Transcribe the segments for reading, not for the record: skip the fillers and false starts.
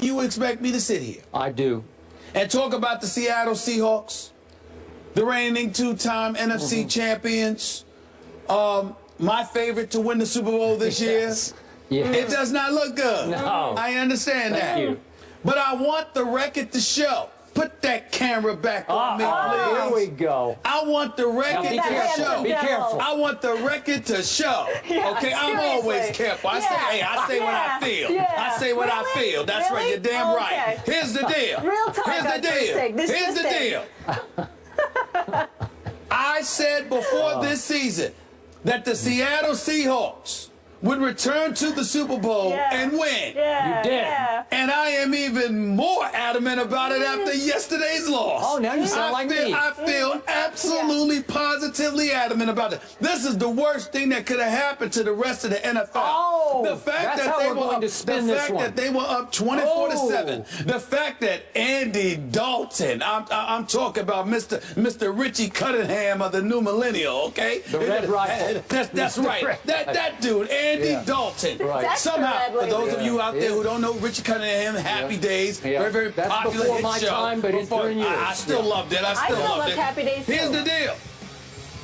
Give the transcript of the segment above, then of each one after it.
you expect me to sit here I do. and talk about the Seattle Seahawks, the reigning two-time NFC champions, my favorite to win the Super Bowl this year? Yes. It does not look good. No. I understand that. Thank you. But I want the record to show. Put that camera back on me, please. Here we go. I want the record Now, be to careful. show. Be careful. I want the record to show. Yeah, Okay, I'm seriously. always careful. I say, hey, I say what I feel. Yeah. I say what I Really? feel. That's right. Really? You're damn right. Okay. Here's the deal. Real talk Here's the on first deal. take. This Here's is the deal. I said before this season that the Seattle Seahawks would return to the Super Bowl and win. Yeah, You did. Yeah. And I am even more adamant about it after yesterday's loss. Oh, now you sound like me. I feel absolutely, positively adamant about it. This is the worst thing that could have happened to the rest of the NFL. Oh, the fact that's that how they we're were going up, to spin the this fact one. that they were up 24-7. The fact that Andy Dalton, I'm talking about Mr. Richie Cunningham of the new millennial, okay? The Red Rifle. That's right. That dude, Andy Dalton. Right. That's the Somehow, red for those label. of you out there who don't know Richie Cunningham, Happy Days, very, very That's popular before hit my show. time, but it's during yours. I still loved it. I still still loved love it. Happy Days, Here's too. the deal.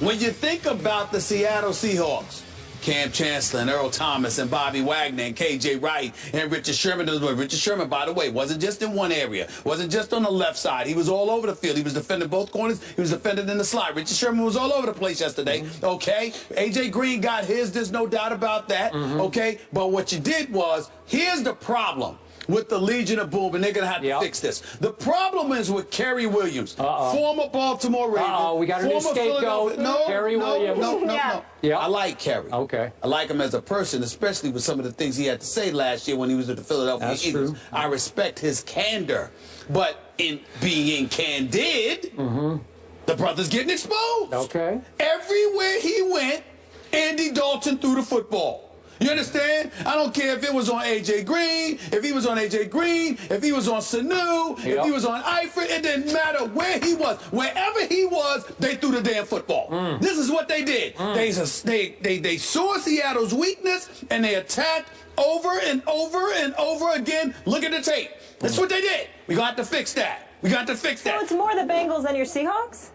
When you think about the Seattle Seahawks, Cam Chancellor and Earl Thomas and Bobby Wagner and KJ Wright and Richard Sherman. Richard Sherman, by the way, wasn't just in one area. Wasn't just on the left side. He was all over the field. He was defending both corners. He was defending in the slot. Richard Sherman was all over the place yesterday. Okay? A.J. Green got his. There's no doubt about that. Okay? But what you did was, here's the problem with the Legion of Boom, and they're going to have to fix this. The problem is with Kerry Williams, former Baltimore Raven. We got a new scapegoat. Kerry Williams. No. Yeah. I like Kerry. Okay. I like him as a person, especially with some of the things he had to say last year when he was with the Philadelphia That's Eagles. true. I respect his candor. But in being candid, the brother's getting exposed. Okay. Everywhere he went, Andy Dalton threw the football. You understand? I don't care if it was on A.J. Green, if he was on A.J. Green, if he was on Sanu, if he was on Eifert. It didn't matter where he was. Wherever he was, they threw the damn football. This is what they did. They saw Seattle's weakness, and they attacked over and over and over again. Look at the tape. That's what they did. We're going to have to fix that. We got to fix that. So it's more the Bengals than your Seahawks?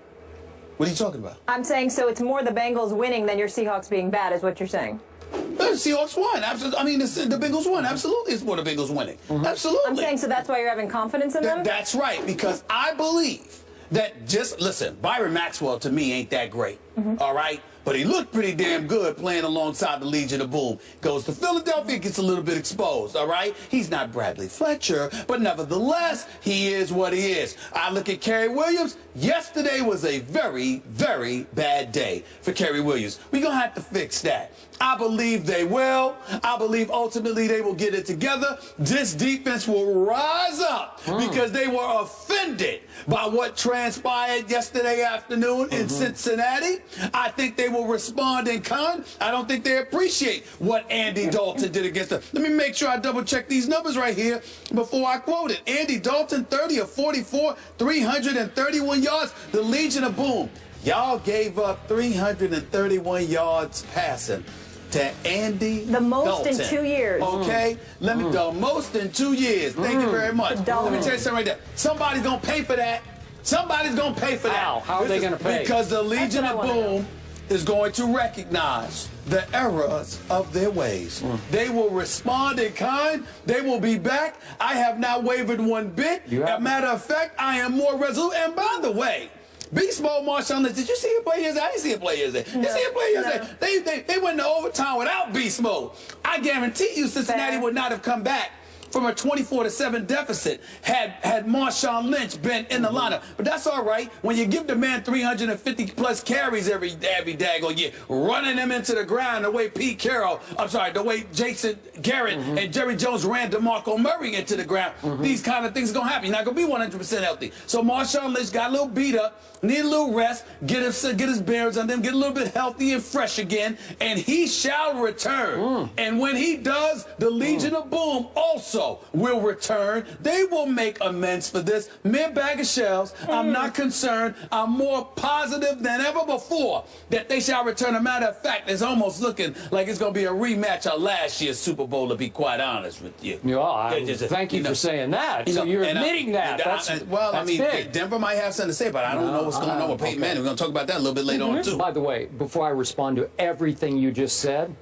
What are you talking about? I'm saying so it's more the Bengals winning than your Seahawks being bad is what you're saying. The Seahawks won. Absolutely. I mean, the Bengals won. Absolutely, it's more the Bengals winning. Absolutely. I'm saying so that's why you're having confidence in them? That's right, because I believe that listen, Byron Maxwell to me ain't that great, all right? But he looked pretty damn good playing alongside the Legion of Boom. Goes to Philadelphia, gets a little bit exposed, all right? He's not Bradley Fletcher, but nevertheless, he is what he is. I look at Kerry Williams. Yesterday was a very, very bad day for Kerry Williams. We're going to have to fix that. I believe they will. I believe ultimately they will get it together. This defense will rise up because they were offended by what transpired yesterday afternoon in Cincinnati. I think they will respond in kind. I don't think they appreciate what Andy Dalton did against them. Let me make sure I double check these numbers right here before I quote it. Andy Dalton, 30 of 44, 331 yards. The Legion of Boom. Y'all gave up 331 yards passing to Andy The most Dalton. in 2 years. Okay? Let me the most in 2 years. Thank you very much. Let me tell you something right there. Somebody's gonna pay for that. Somebody's gonna pay for that. How are they gonna pay? Because the Legion of Boom is going to recognize the errors of their ways. They will respond in kind. They will be back. I have not wavered one bit. As a matter of fact, I am more resolute. And by the way, Beast Mode Marshawn Lynch, did you see him play yesterday? I didn't see him play yesterday. You see him play yesterday? They went into overtime without Beast Mode. I guarantee you Cincinnati would not have come back from a 24-7 deficit had Marshawn Lynch been in the lineup. But that's all right. When you give the man 350-plus carries every daggone year, running them into the ground the way the way Jason Garrett and Jerry Jones ran DeMarco Murray into the ground, these kind of things are going to happen. You're not going to be 100% healthy. So Marshawn Lynch got a little beat up, need a little rest, get his bearings on them, get a little bit healthy and fresh again, and he shall return. And when he does, the Legion of Boom also also will return. They will make amends for this. Mere bag of shells. I'm not concerned. I'm more positive than ever before that they shall return. A matter of fact, it's almost looking like it's going to be a rematch of last year's Super Bowl, to be quite honest with you. Thank you for saying that. So you're admitting that. That's big. Denver might have something to say, but I don't know what's going on with Peyton Manning. We're going to talk about that a little bit later on, too. By the way, before I respond to everything you just said,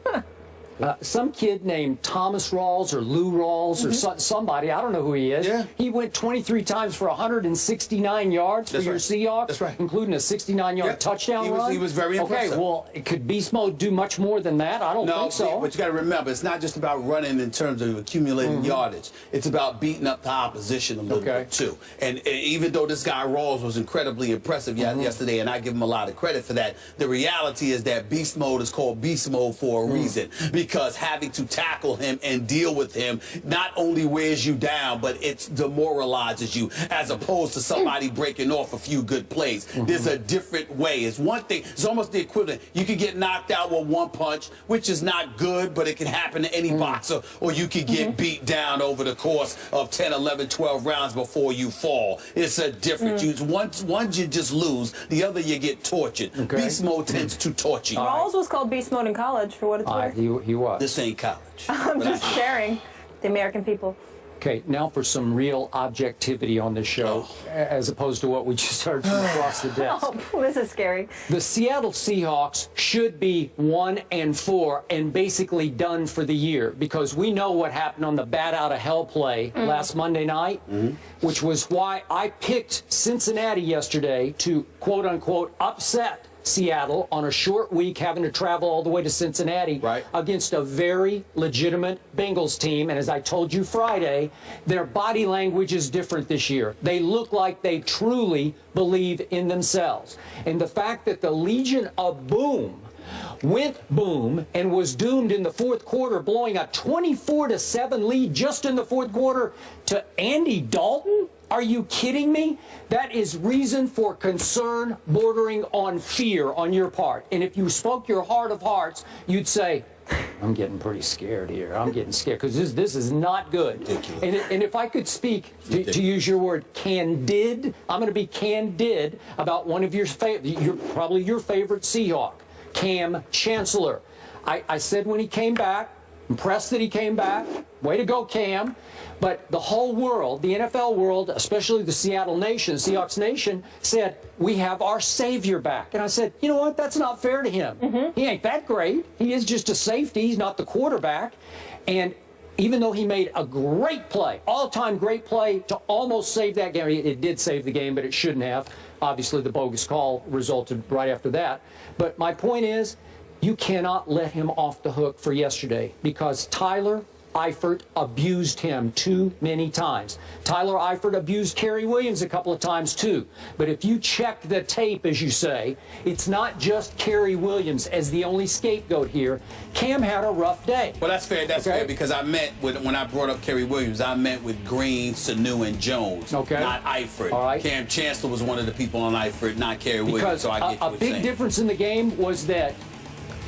some kid named Thomas Rawls or Lou Rawls or somebody, I don't know who he is. Yeah. He went 23 times for 169 yards for your Seahawks, That's right. including a 69-yard touchdown run. He was very impressive. Okay, well, could Beast Mode do much more than that? I don't think so. But you got to remember, it's not just about running in terms of accumulating yardage. It's about beating up the opposition a little bit, too. And even though this guy Rawls was incredibly impressive yesterday, and I give him a lot of credit for that, the reality is that Beast Mode is called Beast Mode for a reason. Because having to tackle him and deal with him not only wears you down, but it demoralizes you, as opposed to somebody breaking off a few good plays. There's a different way. It's one thing. It's almost the equivalent. You could get knocked out with one punch, which is not good, but it can happen to any boxer, or you could get beat down over the course of 10, 11, 12 rounds before you fall. It's a difference. One you just lose, the other you get tortured. Beast Mode tends to torture you. Rawls was called Beast Mode in college, for what it's worth. He was. This ain't college. I'm just sharing the American people. Okay, now for some real objectivity on this show, as opposed to what we just heard from across the desk. Oh, this is scary. The Seattle Seahawks should be 1-4 and basically done for the year, because we know what happened on the bat out of hell play last Monday night, which was why I picked Cincinnati yesterday to, quote-unquote, upset Seattle on a short week, having to travel all the way to Cincinnati against a very legitimate Bengals team. And as I told you Friday, their body language is different this year. They look like they truly believe in themselves. And the fact that the Legion of Boom went boom and was doomed in the fourth quarter, blowing a 24-7 lead just in the fourth quarter to Andy Dalton? Are you kidding me? That is reason for concern bordering on fear on your part. And if you spoke your heart of hearts, you'd say, I'm getting pretty scared here. I'm getting scared because this is not good. And if I could speak, to use your word, candid, I'm going to be candid about one of probably your favorite Seahawk, Cam Chancellor. I said when he came back, impressed that he came back. Way to go, Cam. But the whole world, the NFL world, especially the Seattle Nation, Seahawks Nation, said, we have our savior back. And I said, you know what? That's not fair to him. He ain't that great. He is just a safety. He's not the quarterback. And even though he made a great play, all-time great play to almost save that game, it did save the game, but it shouldn't have. Obviously, the bogus call resulted right after that. But my point is, you cannot let him off the hook for yesterday, because Tyler Eifert abused him too many times. Tyler Eifert abused Kerry Williams a couple of times too. But if you check the tape, as you say, it's not just Kerry Williams as the only scapegoat here. Cam had a rough day. Well, that's fair. That's fair, because I meant when I brought up Kerry Williams, I meant with Green, Sanu, and Jones, not Eifert. All right. Cam Chancellor was one of the people on Eifert, not Kerry Williams. So I get a big difference in the game was that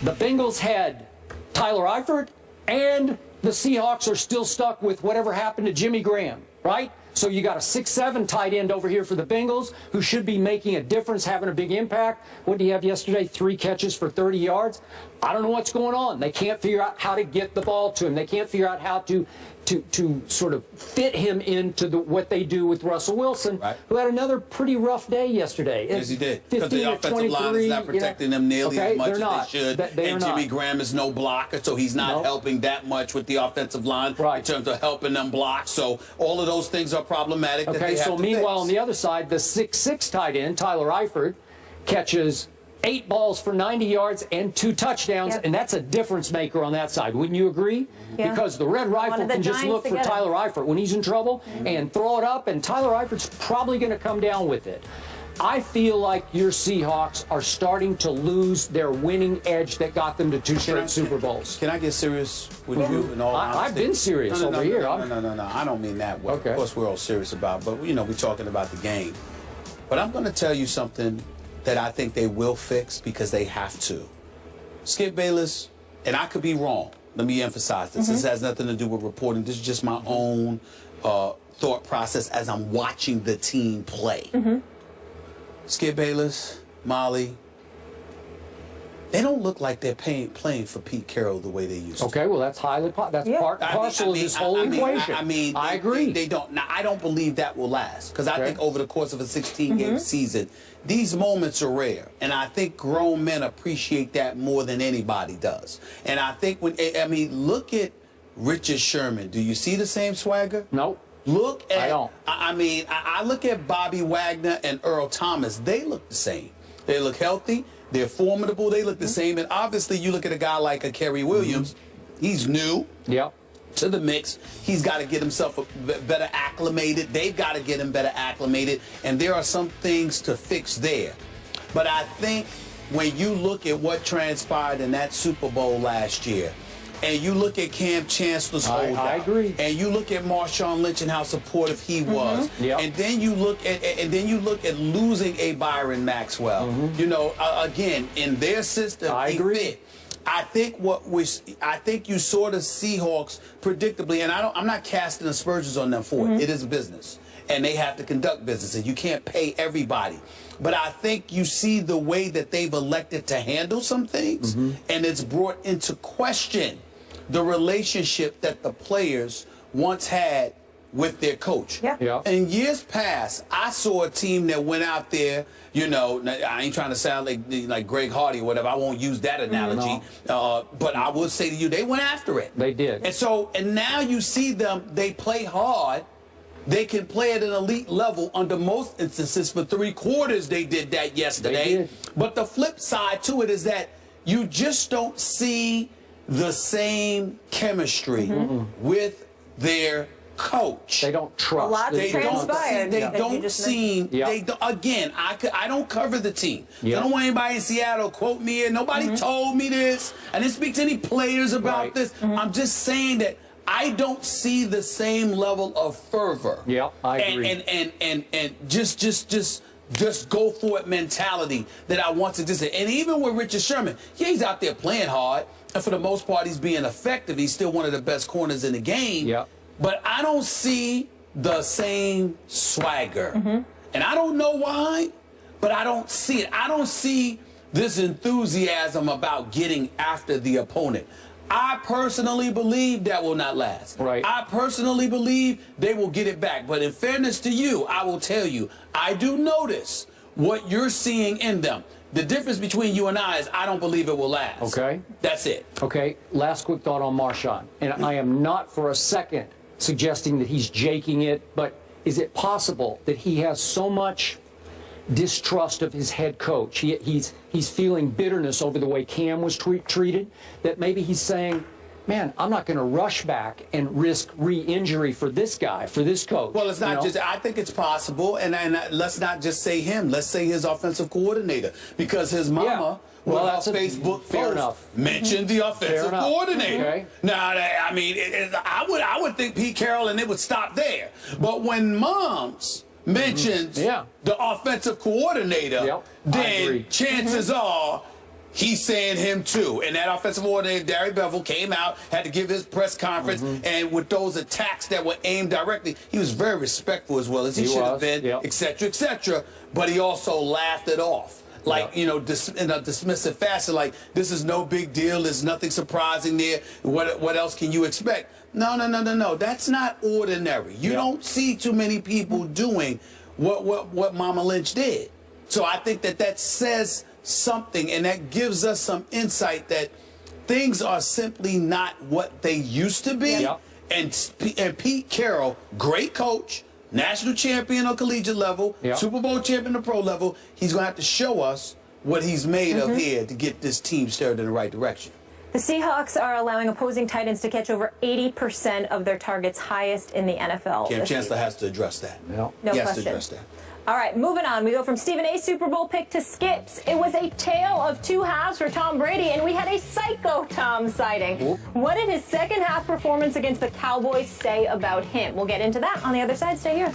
the Bengals had Tyler Eifert, and the Seahawks are still stuck with whatever happened to Jimmy Graham, right? So you got a 6'7" tight end over here for the Bengals, who should be making a difference, having a big impact. What did he have yesterday? 3 catches for 30 yards. I don't know what's going on. They can't figure out how to get the ball to him. They can't figure out how to sort of fit him into what they do with Russell Wilson, who had another pretty rough day yesterday. Yes, he did. Because the offensive line is not protecting them nearly as much as they should. And Jimmy Graham is no blocker, so he's not helping that much with the offensive line in terms of helping them block. So all of those things are problematic. Okay, so meanwhile, on the other side, the 6'6" tight end, Tyler Eifert, catches 8 balls for 90 yards and 2 touchdowns, and that's a difference maker on that side. Wouldn't you agree? Yeah. Because the Red Rifle can just look for Tyler Eifert when he's in trouble and throw it up, and Tyler Eifert's probably going to come down with it. I feel like your Seahawks are starting to lose their winning edge that got them to 2 straight Super Bowls. Can I get serious with you? In all honesty? I've been serious over here. No. I don't mean that way. Of course, we're all serious about, but we're talking about the game. But I'm going to tell you something that I think they will fix because they have to. Skip Bayless, and I could be wrong. let me emphasize this. This has nothing to do with reporting. This is just my own thought process as I'm watching the team play. Skip Bayless, Molly, they don't look like they're playing for Pete Carroll the way they used to. Okay, well, that's highly that's part parcel of this whole equation. I agree. They don't. Now, I don't believe that will last because I think over the course of a 16-game season, these moments are rare, and I think grown men appreciate that more than anybody does. And I think look at Richard Sherman. Do you see the same swagger? Nope. Look at. I don't. I look at Bobby Wagner and Earl Thomas. They look the same. They look healthy. They're formidable. They look the same. And obviously, you look at a guy like a Kerry Williams. He's new to the mix. He's got to get himself better acclimated. They've got to get him better acclimated. And there are some things to fix there. But I think when you look at what transpired in that Super Bowl last year, and you look at Cam Chancellor's holdout, I agree. and you look at Marshawn Lynch and how supportive he was, and then you look at losing a Byron Maxwell. You know, again, in their system, I agree. Fit. I think you sort of Seahawks predictably, and I'm not casting aspersions on them for it. It is a business, and they have to conduct business, and you can't pay everybody. But I think you see the way that they've elected to handle some things, and it's brought into question the relationship that the players once had with their coach. In years past, I saw a team that went out there, you know, I ain't trying to sound like Greg Hardy or whatever. I won't use that analogy. But I will say to you, they went after it. They did. And now you see them, they play hard. They can play at an elite level under most instances. For 3 quarters, they did that yesterday. They did. But the flip side to it is that you just don't see the same chemistry with their coach. They don't trust. A lot transpired. They don't seem. Again, I don't cover the team. I don't want anybody in Seattle quote me. And nobody told me this. I didn't speak to any players about this. I'm just saying that I don't see the same level of fervor. I agree. And just go for it mentality that I want to do. And even with Richard Sherman, he's out there playing hard, and for the most part, he's being effective. He's still one of the best corners in the game. But I don't see the same swagger. And I don't know why, but I don't see it. I don't see this enthusiasm about getting after the opponent. I personally believe that will not last. I personally believe they will get it back. But in fairness to you, I will tell you, I do notice what you're seeing in them. The difference between you and I is I don't believe it will last. Okay. That's it. Okay. Last quick thought on Marshawn. And I am not for a second suggesting that he's jaking it, but is it possible that he has so much distrust of his head coach, he's feeling bitterness over the way Cam was treated, that maybe he's saying, man, I'm not going to rush back and risk re-injury for this guy, for this coach. Well, it's not just, I think it's possible, and let's not just say him, let's say his offensive coordinator, because his mama that's on Facebook post mentioned the offensive coordinator. Now, I mean, I would think Pete Carroll and it would stop there. But when moms mentions the offensive coordinator, then chances are he's saying him too. And that offensive coordinator, Darry Bevel, came out, had to give his press conference, and with those attacks that were aimed directly, he was very respectful as well as he should have been, et cetera, et cetera. But he also laughed it off. Like, you know, in a dismissive fashion, like, this is no big deal, there's nothing surprising there, what else can you expect? No, that's not ordinary. You don't see too many people doing what Mama Lynch did. So I think that says something, and that gives us some insight that things are simply not what they used to be. And Pete Carroll, great coach, national champion on collegiate level, Super Bowl champion on pro level, he's going to have to show us what he's made of here to get this team steered in the right direction. The Seahawks are allowing opposing tight ends to catch over 80% of their targets, highest in the NFL. Cam Chancellor has to address that. No he has question. to address that. All right, moving on. We go from Stephen A. Super Bowl pick to Skips. It was a tale of 2 halves for Tom Brady, and we had a psycho Tom sighting. What did his second half performance against the Cowboys say about him? We'll get into that on the other side. Stay here.